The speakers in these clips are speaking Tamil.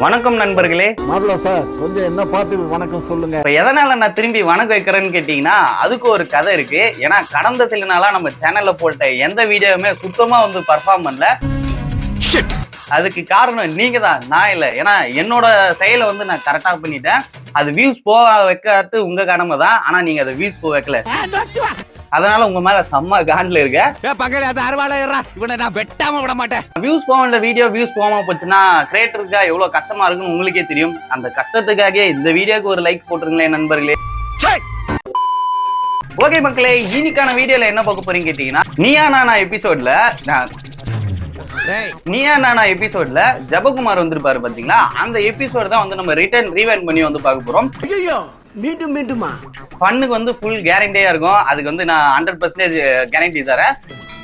வணக்கம் நண்பர்களே. மாப்ள சார் கொஞ்சம் என்ன பார்த்து வணக்கம் சொல்லுங்க. இப்ப எதனால நான் திரும்பி வணக்கம் வைக்கிறேன்னு கேட்டீங்கன்னா, அதுக்கு ஒரு கதை இருக்கு. ஏன்னா கடந்த சில நாளா நம்ம சேனல்ல போட்ட எந்த வீடியோவுமே சுத்தமா பர்ஃபார்ம் பண்ணல. அதுக்கு காரணம் நீங்க தான், நான் இல்ல. ஏன்னா என்னோட செயலை நான் கரெக்டா பண்ணிட்டேன். அது வியூஸ் போக வைக்கிறது உங்க கடமை தான். ஆனா நீங்க அதை வியூஸ் போக வைக்கல. அதனால உங்க மேல செம்ம காண்ட்ல இருக்க. வெட்டாம விட மாட்டேன். வியூஸ் போக வீடியோ வியூஸ் போகாம போச்சுன்னா கிரியேட்டருக்கா எவ்வளவு கஷ்டமா இருக்குன்னு உங்களுக்கே தெரியும். அந்த கஷ்டத்துக்காக இந்த வீடியோக்கு ஒரு லைக் போட்டுருங்களேன் நண்பர்களே. ஓகே மக்களே, இன்னைக்கான வீடியோல என்ன பார்க்க போறீங்க கேட்டீங்கன்னா, நீயா நானா எபிசோட்ல ஜபகுமார் வந்திருப்பாரு பாத்தீங்களா, அந்த எபிசோட் தான் நம்ம ரிட்டர்ன் ரீவைண்ட் பண்ணி பார்க்க போறோம். மீண்டும் மீண்டுமா ஃபன்னுக்கு ஃபுல் கேரண்டியா இருக்கும். அதுக்கு நான் 100% கேரண்டி தரேன்.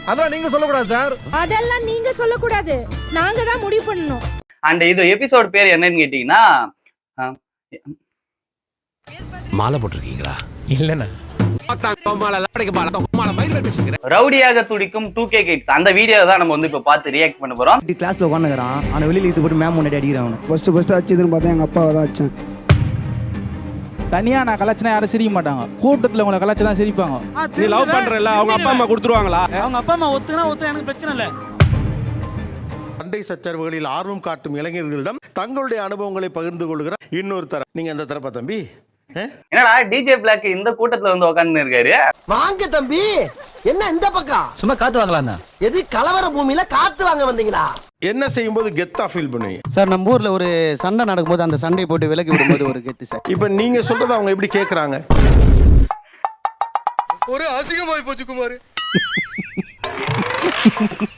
அதான் நீங்க சொல்லக்கூடாது சார். அதெல்லாம் நீங்க சொல்லக்கூடாது, நாங்க தான் முடிவு பண்ணணும். அண்ட் இது எபிசோட் பேர் என்னன்னு கேட்டீங்கன்னா, மாலை போட்டிருக்கீங்களா? இல்லண்ணா, ரவுடியாக துடிக்கும் 2K கிட்ஸ். அந்த வீடியோ தான் நம்ம இப்ப பார்த்து ரியாக்ட் பண்ண போறோம். கிளாஸ்ல உட்காந்துக்கிறான், ஆனா வெளியில இது போட்டு மேம் முன்னாடி அடிக்கிறான். ஃபர்ஸ்ட் அடிச்சதுன்னு பார்த்தா எங்க அப்பாவை தான் அடிச்சேன். தனியா நான் கலாச்சினா யாரும் சிரிக்க மாட்டாங்க, கூட்டத்துல உங்களை கலாச்சி தான் சிரிப்பாங்க. நீ லவ் பண்றல, அவங்க அப்பா அம்மா கொடுத்துருவாங்களா? அவங்க அப்பா அம்மா ஒத்து எனக்கு பிரச்சனை இல்லை. சண்டை சச்சரவுகளில் ஆர்வம் காட்டும் இளைஞர்களிடம் தங்களுடைய அனுபவங்களை பகிர்ந்து கொள்கிற இன்னொரு தர. நீங்க அந்த தரப்பா தம்பி? என்னடா டிஜே பிளாக் இந்த கூட்டத்துல உட்கார்ந்து இருக்காரு? வாங்க தம்பி, என்ன இந்த பக்கம்? சும்மா காத்து வாங்கலாம். எது கலவர பூமியில காத்து வாங்க வந்தீங்களா? என்ன செய்யும்போது கெத்தா ஃபீல் பண்ணுவீங்க சார், நம்ம ஊர்ல ஒரு சண்டை நடக்கும்போது அந்த சண்டையை போட்டு விலக்கி விடும்போது ஒரு கெத்து சார். இப்ப நீங்க சொல்றதை அவங்க எப்படி கேக்குறாங்க? ஒரு அசிங்கமாய் போச்சு குமார்.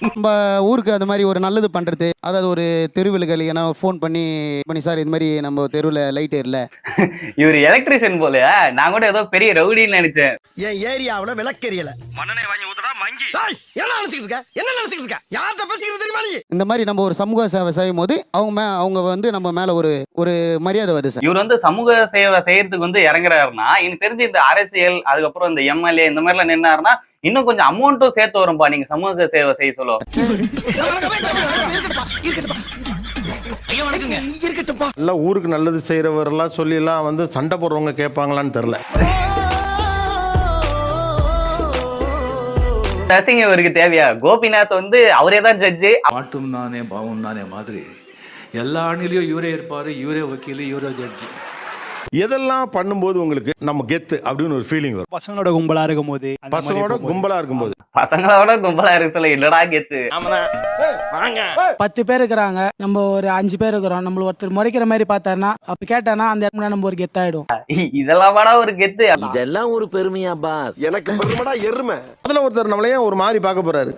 நம்ம ஊருக்கு அது மாதிரி ஒரு நல்லது பண்றது, அதாவது ஒரு தெருவில்கள் ஏன்னா ஃபோன் பண்ணி சார் இது மாதிரி நம்ம தெருவில் லைட் ஏறல. இவர் எலக்ட்ரிஷியன் போல. நான் கூட ஏதோ பெரிய ரவுடின்னு நினைச்சேன். என் ஏரியாவுல விளக்கெரியல. மண்ணெண்ணெய் வாங்கி ஊத்துறா மங்கி. என்ன நினைச்சிட்டு இருக்க? யார்கிட்ட பேசிக்கிறது தெரியுமா நீ? இந்த மாதிரி நம்ம ஒரு சமூக சேவை செய்யும் போது அவங்க நம்ம மேல ஒரு மரியாதை வருது சார். இவர் சமூக சேவை செய்யறதுக்கு இறங்குறாருன்னா, எனக்கு தெரிஞ்சு இந்த அரசியல், அதுக்கப்புறம் இந்த எம்எல்ஏ இந்த மாதிரிலாம் நின்னாருன்னா இன்னும் கொஞ்சம் அமௌண்ட்டும் சேர்த்து வரும்பா. நீங்க சமூக சேவை செய்ய சொல்ல எல்லாம் ஊருக்கு நல்லது செய்யறவர் எல்லாம் சொல்லி எல்லாம் சண்டை போடுறவங்க கேட்பாங்களான்னு தெரியல. ரசிங்க இவருக்கு தேவையா? கோபிநாத் அவரே தான் ஜட்ஜு. மாட்டும் நானே பாவம் நானே மாதிரி எல்லா அணிலையும் இவரே இருப்பாரு, இவரே வக்கீல், இவரே ஜட்ஜி. எதெல்லாம் பண்ணும்போது உங்களுக்கு நம்ம கெத்து அப்படின்னு ஒரு ஃபீலிங் வரும்? பசங்களோட கும்பலா இருக்கும் போது, பசங்களோட கும்பலா இருக்கும்போது. பசங்களோட கும்பலா இருக்கு சொல்ல இல்லடா கெத்து. 10 பேர் இருக்கிறாங்க, நம்ம ஒரு 5 பேர் இருக்கிறோம். நம்ம ஒருத்தர் முறைக்கிற மாதிரி பார்த்தாருன்னா, அப்ப கேட்டானா அந்த இடத்துல நம்ம ஒரு கெத்தாயிடும். இதெல்லாம் ஒரு கெத்து. இதெல்லாம் ஒரு பெருமையா பாஸ்? எனக்கு பெருமைடா எருமை. அதுல ஒருத்தர் நம்மளையே ஒரு மாதிரி பார்க்க போறாரு.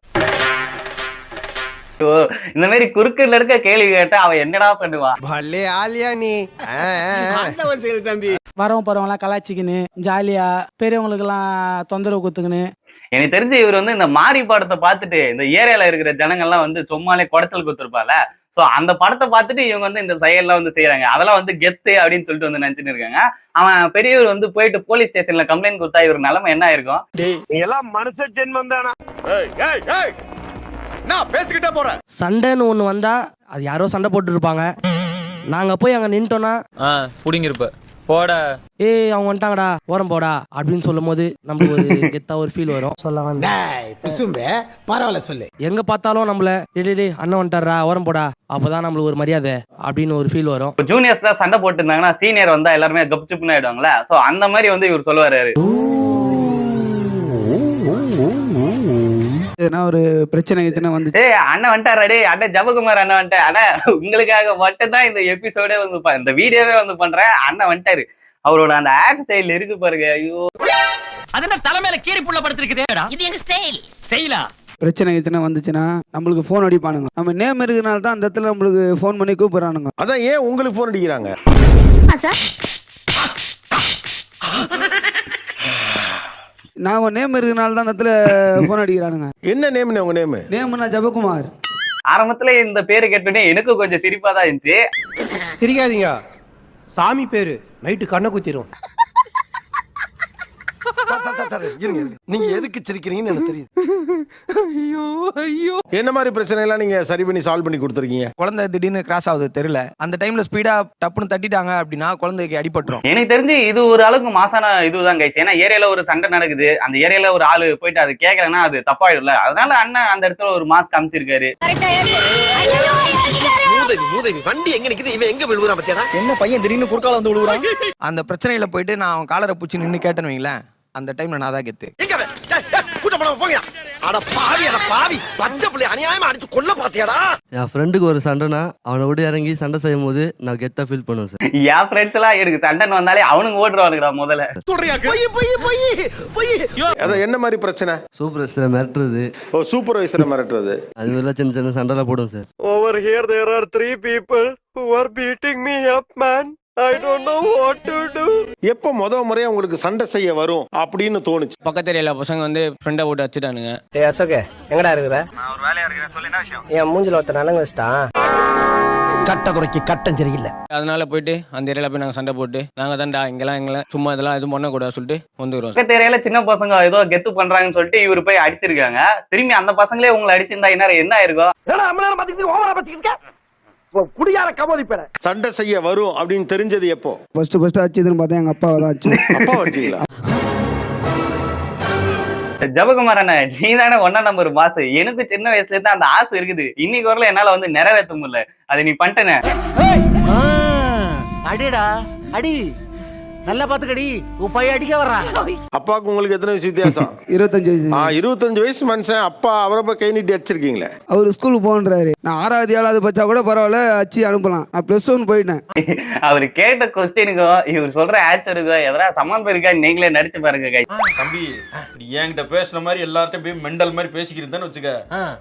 இந்த மாதிரி குறுக்கு நடுக்க கேள்வி கேட்டா அவன் என்னடா பண்ணுவான்? பல்லே ஆலியா நீ. தம்பி வரவும் போறவங்களாம் கலாச்சிக்கின்னு ஜாலியா பெரியவங்களுக்கு எல்லாம் தொந்தரவு கொடுத்துக்கின்னு. எனக்கு தெரிஞ்சு இவர் இந்த மாரி படத்தை பார்த்துட்டு இந்த ஏரியால இருக்கிற ஜனங்கள்லாம் சும்மாலே குடைச்சல் கொடுத்துருப்பால. சோ அந்த படத்தை பார்த்துட்டு இவங்க இந்த செயல்லாம் செய்யறாங்க. அதெல்லாம் கெத்து அப்படின்னு சொல்லிட்டு நினைச்சுன்னு இருக்காங்க. அவன் பெரியவர் போயிட்டு போலீஸ் ஸ்டேஷன்ல கம்ப்ளைண்ட் கொடுத்தா இவர் நிலைமை என்ன இருக்கும்? எல்லாம் மனுஷ ஜென்மம் தானா? நான் பேசிக்கிட்டே போறேன். சண்டைன்னு ஒண்ணு வந்தா அது யாரோ சண்டை போட்டு இருப்பாங்க. நாங்க போய் அங்க நின்ட்டோம்னா புடிங்கிருப்ப போட, ஏய் அவங்க வந்துட்டாங்கடா ஓரம் போடா அப்படின்னு சொல்லும் போது நமக்கு ஒரு கெத்தா ஒரு ஃபீல் வரும். சொல்ல வந்து பரவாயில்ல சொல்லு. எங்க பார்த்தாலும் நம்மள டே அண்ணன் வந்துட்டாரா ஓரம் போடா, அப்பதான் நம்மளுக்கு ஒரு மரியாதை அப்படின்னு ஒரு ஃபீல் வரும். ஜூனியர்ஸ் தான் சண்டை போட்டு இருந்தாங்கன்னா சீனியர் வந்தா எல்லாருமே கப்சுப்புன்னு ஆயிடுவாங்களா. சோ அந்த மாதிரி இவர் சொல்லுவாரு. ஒரு பிரச்சனை வந்துச்சு, அண்ணன் வந்துட்டாரே, அண்ணன் ஜபகுமார் அண்ணன் வந்துட்டாரு. ஆனா உங்களுக்காக மட்டும் தான் இந்த எபிசோடே இந்த வீடியோவே பண்றேன். அண்ணன் வந்துட்டாரு. அவரோட அந்த ஹேர் ஸ்டைல் இருக்கு பாருங்க. ஐயோ, அதென்ன தலைமையில கீரி புள்ள படுத்துருக்குதேடா. இது எங்க ஸ்டைலா? பிரச்சனை வந்துச்சுன்னா நம்மளுக்கு போன் அடிப்பானுங்க. நம்ம நேம் இருக்கிறனால தான் அந்த இடத்துல நம்மளுக்கு போன் பண்ணி கூப்பிடுறானுங்க. அதான் ஏன் உங்களுக்கு போன் அடிக்கிறாங்க? நான் நேம் இருக்கிறனால தான் அந்த இடத்துல போன் அடிக்கிறானுங்க. என்ன நேம்? உங்க நேம்னா ஜபகுமார். ஆரம்பத்துல இந்த பேரு கேட்டோடனே எனக்கு கொஞ்சம் சிரிப்பா தான் இருந்துச்சு. சிரிக்காதீங்க, சாமி பேரு நைட்டு கண்ணை குத்திரும். நீங்க எதுக்கு சிரிக்கிறீங்கன்னு எனக்கு தெரியுது. என்ன மாதிரி பிரச்சனை எல்லாம் நீங்க சரி பண்ணி சால்வ் பண்ணி கொடுத்துருக்கீங்க? குழந்தை திடீர்னு கிராஸ் ஆகுது தெரியல, அந்த டைம்ல ஸ்பீடா டப்புன்னு தட்டிட்டாங்க அப்படின்னா குழந்தைக்கு அடிபட்டுரும். எனக்கு தெரிஞ்சு இது ஒரு அளவுக்கு மாசான இதுதான் கைஸ். ஏன்னா ஏரியால ஒரு சண்டை நடக்குது, அந்த ஏரியால ஒரு ஆளு போயிட்டு அது கேட்கலன்னா அது தப்பாயிடும்ல. அதனால அண்ணன் அந்த இடத்துல ஒரு மாஸ்க் காமிச்சிருக்காரு. வண்டி எங்க நிக்குது, இவன் எங்க விழுவுறான் பத்தியா? என்ன பையன் திடீர்னு குறுக்கால வந்து விழுகுறான். அந்த பிரச்சனையில போயிட்டு நான் அவன் காலரை பூச்சி நின்னு கேட்டேன்னு வைங்களேன், அந்த டைம்ல நான் தான் கெத்து. எங்க கூட்ட போன போங்க. அட பாவி பச்சை புள்ளை அநியாயமா அடிச்சு கொல்ல பாத்தியாடா. என் ஃப்ரெண்டுக்கு ஒரு சண்டைனா அவனை விட்டு இறங்கி சண்டை செய்யும் போது நான் கெத்தா ஃபீல் பண்ணுவேன் சார். என் ஃப்ரெண்ட்ஸ் எல்லாம் எனக்கு சண்டைன்னு வந்தாலே அவனுங்க ஓடுறானுங்கடா முதல்ல. அதான் என்ன மாதிரி பிரச்சனை? சூப்பர்வைசரை மிரட்டுறது. ஓ, சூப்பர்வைசரை மிரட்டுறது. அது மாதிரிலாம் சின்ன சின்ன சண்டைலாம் போடும் sir. Over here there are 3 people who are beating me up, man. I don't know what to do. எப்போ முறையா உங்களுக்கு சண்டை செய்ய வரும் அப்படின்னு தோணுச்சு? பக்கத்து ஏரியால பசங்க வந்து ஃப்ரெண்டை போட்டு வச்சுட்டானுங்க. டேய் அசோகே, எங்கடா இருக்கிற? நான் ஒரு வேலையா இருக்கேன், சொல்லு என்ன விஷயம்? என் மூஞ்சில ஒருத்தன் நலங்க வச்சிட்டான். கட்ட குறைக்கு கட்டம் சரியில்லை. அதனால போயிட்டு அந்த ஏரியால போய் நாங்க சண்டை போட்டு நாங்க தான்டா இங்கெல்லாம் சும்மா இதெல்லாம் எதுவும் பண்ணக்கூடாது சொல்லிட்டு வந்துக்கிறோம். பக்கத்து ஏரியால சின்ன பசங்க ஏதோ கெத்து பண்றாங்கன்னு சொல்லிட்டு இவரு போய் அடிச்சிருக்காங்க. திரும்பி அந்த பசங்களே உங்களை அடிச்சிருந்தா என்ன ஆயிருக்கும்? ஏடா அம்மள பாத்துக்கிட்டு ஓவரா பாத்துக்கிட்டு குடியார கமோதிப்பற. சண்டை செய்ய வரும் அப்படின்னு தெரிஞ்சது எப்போ? ஃபர்ஸ்ட் அடிச்சதுன்னு பார்த்தா எங்க அப்பாவை தான் அடிச்சேன். அப்பா அடிச்சீங்களா? ஜபகுமார் அண்ணன், நீ தானே 1 நம்பர் பாஸ். எனக்கு சின்ன வயசுல இருந்து அந்த ஆசை இருக்குது. இன்னைக்கு வரல என்னால வந்து நிறைவேற்ற முடியல. அது நீ பண்ணிட்டேனே. அடிடா அடி, நல்லா பாத்துக்கடி, உன் பையன் அடிக்க வர்றான். அப்பாவுக்கு உங்களுக்கு எத்தனை வயசு வித்தியாசம்? 25 வயசு. 25 வயசு மனுஷன். அப்பா அவரை போய் கை நீட்டி அடிச்சிருக்கீங்களே. அவரு ஸ்கூலுக்கு போன்றாரு. நான் 6வது 7வது படிச்சா கூட பரவாயில்ல, அச்சு அனுப்பலாம். நான் +1 போயிட்டேன். அவரு கேட்ட கொஸ்டினுக்கும் இவர் சொல்ற ஆன்சருக்கும் எதனா சம்மந்தம் இருக்கா நீங்களே நடிச்சு பாருங்க கை. தம்பி, என்கிட்ட பேசுற மாதிரி எல்லார்ட்டையும் போய் மெண்டல் மாதிரி பேசிக்கிறதுன்னு வச்சுக்க,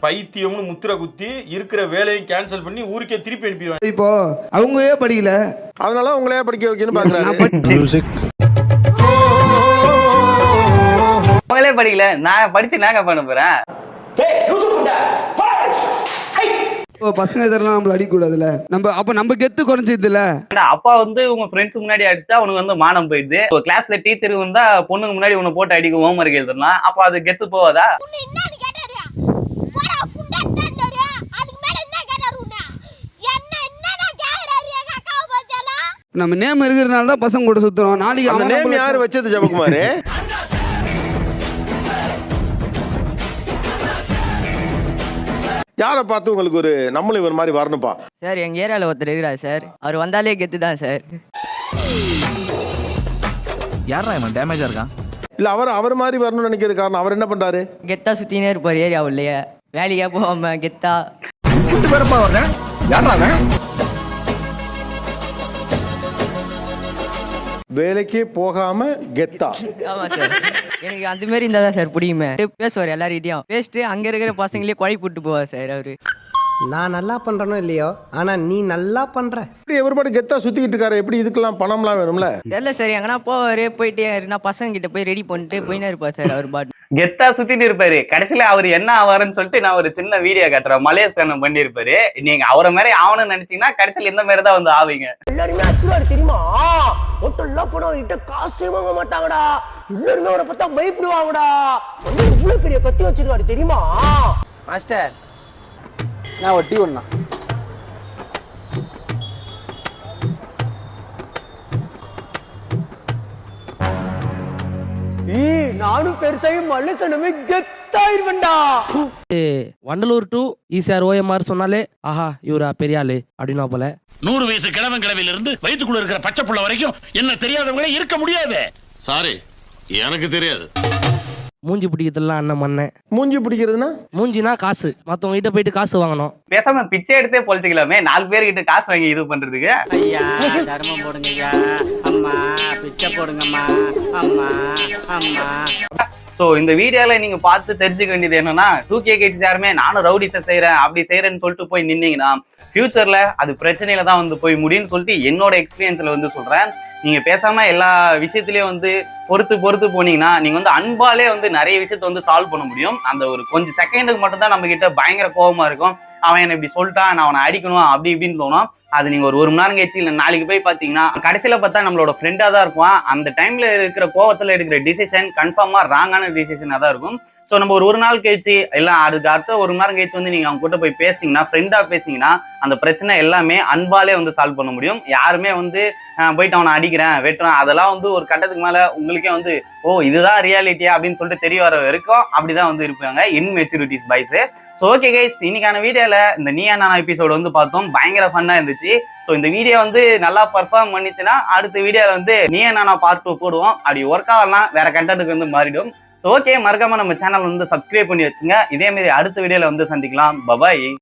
பைத்தியம்னு முத்திர குத்தி இருக்கிற வேலையும் கேன்சல் பண்ணி ஊருக்கே திருப்பி அனுப்பிடுவேன். இப்போ அவங்களே படிக்கல, அதனால உங்களே படிக்க வைக்கணும்னு பாக்குறாரு. அவங்களே படிக்கல, நான் படிச்சு நாங்க பண்ண போறேன். பசங்க இதெல்லாம் நம்மள அடிக்க கூடாதுல. நம்ம கெத்து குறைஞ்சதுல. அப்பா வந்து உங்க ஃப்ரெண்ட்ஸ் முன்னாடி அடிச்சா உனக்கு வந்து மானம் போயிடுது. கிளாஸ்ல டீச்சர் வந்தா பொண்ணுங்க முன்னாடி உன்னை போட்டு அடிக்கும், ஹோம்வொர்க் எழுதலாம். அப்ப அது கெத்து போவாதா? நம்ம நேம் இருக்கிறதுனால தான் பசங்க கூட சுத்துறோம். நாளைக்கு அந்த நேம் யாரு வச்சது ஜபகுமார்? யாரை பார்த்து உங்களுக்கு ஒரு நம்மளும் இவர் மாதிரி வரணும்பா? சார் எங்க ஏரியால ஒருத்தர் இருக்கிறார் சார், அவர் வந்தாலே கெத்து தான் சார். யாரா இவன் டேமேஜா இருக்கான்? இல்ல அவர் மாதிரி வரணும்னு நினைக்கிறது காரணம் அவர் என்ன பண்றாரு? கெத்தா சுத்தினே இருப்பார் ஏரியாவுலயே, வேலைக்கே போகாம கெத்தா. வேலைக்கே போகாம கெத்தா. ஆமா சார், எனக்கு அந்த மாதிரி இருந்தா தான் சார் பிடிக்குமே. பேசுவார் எல்லார்கிட்டயும், பேசிட்டு அங்க இருக்கிற பசங்களே குழப்பி விட்டு போவார் சார் அவரு. நான் நல்லா பண்றனோ இல்லையோ, ஆனா நீ நல்லா பண்ற. இப்படி எவர்பாடு கெத்தா சுத்திக்கிட்டு இருக்காரு. எப்படி இதுக்கெல்லாம் பணம்லாம் வேணும்ல? தெரியல சார், எங்கன்னா போவாரு, போயிட்டு நான் பசங்க கிட்ட போய் ரெடி பண்ணிட்டு போயினே இருப்பார் சார் அவர் பாட்டு. கெத்தா சுத்திட்டு இருப்பாரு. கடைசியில அவர் என்ன ஆவாருன்னு சொல்லிட்டு நான் ஒரு சின்ன வீடியோ காட்டுறேன். மலேஷ் கண்ணன் பண்ணிருப்பாரு. நீங்க அவரை மாதிரி ஆவணும்னு நினைச்சீங்கன்னா கடைசியில இந்த மாதிரி தான் வந்து ஆவீங்க. எல்லாருமே அச்சுறாரு தெரியுமா? ஹோட்டல்ல போனா கிட்ட காசே வாங்க மாட்டாங்கடா. எல்லாருமே அவரை பார்த்தா பயப்படுவாங்கடா. வந்து இவ்வளவு பெரிய கத்தி வச்சிருக்காரு தெரியுமா? மாஸ்டர், நான் ஒட்டி ஒண்ணா. நானும் பெருசாகி மனுஷனுமே கெத்தாயிருவேன்டா. வண்டலூர் டு ஈசிஆர் OMR சொன்னாலே ஆஹா இவரா பெரிய ஆளு அப்படின்னா போல. 100 வயசு கிழவன் கிழவில இருந்து வயிற்றுக்குள்ள இருக்கிற பச்சை புள்ள வரைக்கும் என்ன தெரியாதவங்களே இருக்க முடியாது. சாரி, எனக்கு தெரியாது. மூஞ்சி பிடிக்கிறதுலாம் அண்ணன் மண்ணேன். மூஞ்சி பிடிக்கிறதுனா? மூஞ்சினா காசு, மத்தவங்க கிட்ட போயிட்டு காசு வாங்கணும். பேசாம பிச்சை எடுத்தே பொழைச்சிக்கலாமே, 4 பேர்கிட்ட காசு வாங்கி இது பண்றதுக்கு. ஐயா தர்மம் போடுங்க ஐயா, அம்மா பிச்சை போடுங்கம்மா, அம்மா அம்மா. சோ இந்த வீடியோல நீங்க பார்த்து தெரிஞ்சுக்க வேண்டியது என்னன்னா, 2K கிட்ஸ் யாருமே நானும் ரவுடிஸை செய்யறேன் அப்படி செய்யறேன்னு சொல்லிட்டு போய் நின்னீங்கன்னா ஃபியூச்சர்ல அது பிரச்சனையில தான் வந்து போய் முடியும்னு சொல்லிட்டு என்னோட எக்ஸ்பீரியன்ஸ்ல வந்து சொல்றேன். நீங்க பேசாம எல்லா விஷயத்திலயும் வந்து பொறுத்து போனீங்கன்னா நீங்க வந்து அன்பாலே வந்து நிறைய விஷயத்த வந்து சால்வ் பண்ண முடியும். அந்த ஒரு கொஞ்சம் செகண்டுக்கு மட்டும் தான் நம்ம கிட்ட பயங்கர கோபமா இருக்கும். அவன் என்ன இப்படி சொல்லிட்டான், நான் அவனை அடிக்கணும் அப்படி இப்படின்னு தோணும். அது நீங்க ஒரு மணி நேரம் கழிச்சு இல்ல நாளைக்கு போய் பாத்தீங்கன்னா கடைசியில பார்த்தா நம்மளோட ஃப்ரெண்டா தான் இருப்பான். அந்த டைம்ல இருக்கிற கோவத்துல எடுக்கிற டிசிஷன் கன்ஃபார்மா ராங்கான டிசிஷனா தான் இருக்கும். ஸோ நம்ம ஒரு நாள் கழிச்சு இல்லை அதுக்கு அடுத்த ஒரு மணி நேரம் கழிச்சு வந்து நீங்க அவங்க கிட்ட போய் பேசினீங்கன்னா, ஃப்ரெண்டா பேசினீங்கன்னா அந்த பிரச்சனை எல்லாமே அன்பாலே வந்து சால்வ் பண்ண முடியும். யாருமே வந்து போயிட்டு அவனை அடிக்கிறேன் வெட்டுறேன் அதெல்லாம் வந்து ஒரு கட்டத்துக்கு மேல உங்களுக்கே வந்து ஓ இதுதான் ரியாலிட்டியா அப்படின்னு சொல்லிட்டு தெரிய வர வரைக்கும் அப்படிதான் வந்து இருப்பாங்க இன்மெச்சூரிட்டிஸ் பாய்ஸ். ஸோ ஓகே கைஸ், இன்னைக்கான வீடியோல இந்த நீயா நானா எபிசோடு வந்து பார்த்தோம். பயங்கர ஃபன்னா இருந்துச்சு. ஸோ இந்த வீடியோ வந்து நல்லா பர்ஃபார்ம் பண்ணிச்சுன்னா அடுத்த வீடியோல வந்து நீயா நானா பார்ட் 2 போடுவோம். அப்படி ஒர்க் ஆகலாம் வேற கண்டென்ட்டுக்கு வந்து மாறிடும். ஸோ ஓகே, மறக்காம நம்ம சேனல் வந்து சப்ஸ்கிரைப் பண்ணி வச்சுங்க. இதே மாதிரி அடுத்த வீடியோல வந்து சந்திக்கலாம். பபாய்.